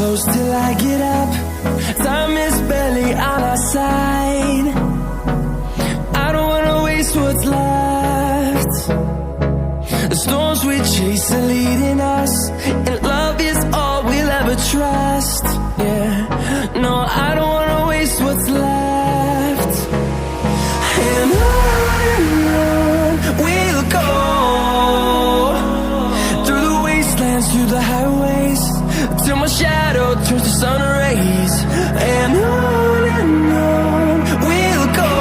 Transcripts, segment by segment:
close till I get up. Time is barely on our side. I don't wanna waste what's left. The storms we chase are leading us, and love is all we'll ever trust. Yeah, no, I don't wanna waste what's left. And on we'll go, through the wastelands, through the highways, till my shadow turns to sun rays. And on we'll go,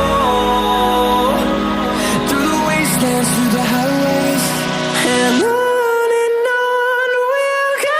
through the wastelands, through the highways, and on we'll go.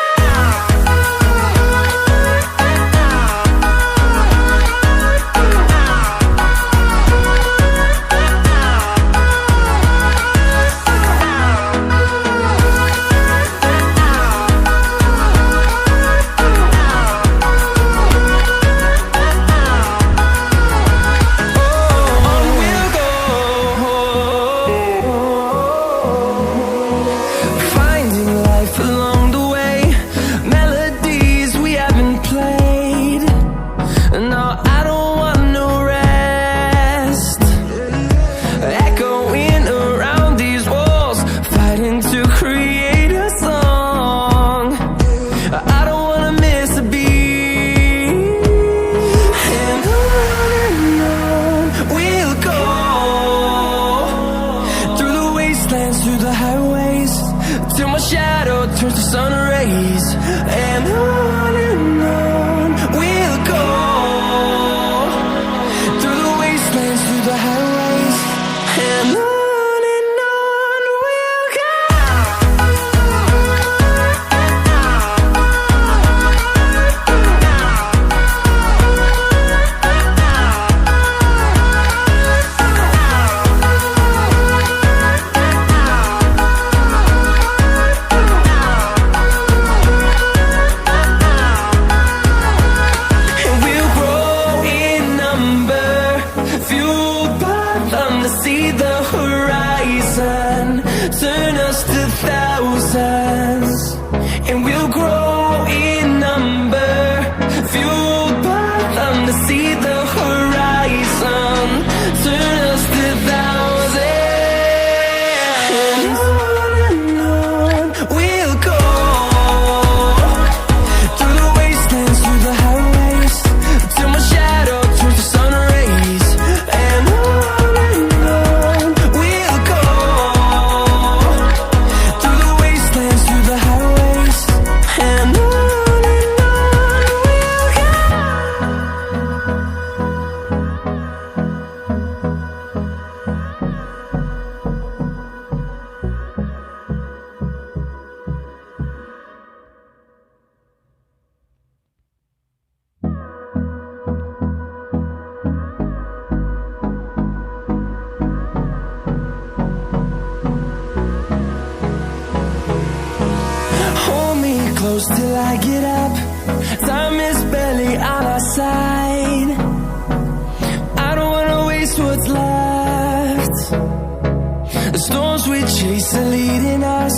Through the highways, till my shadow turns to sun rays. And on we'll go, through the wastelands, through the highways, and on we'll go. See the horizon, turn us to thousands, and we'll grow in number, fueled by them to see the horizon, turn us to thousands. And on we'll go, through the wastelands, through the highways, till my shadow turns to sun rays. And close till I get up. Time is barely on our side. I don't wanna waste what's left. The storms we chase are leading us,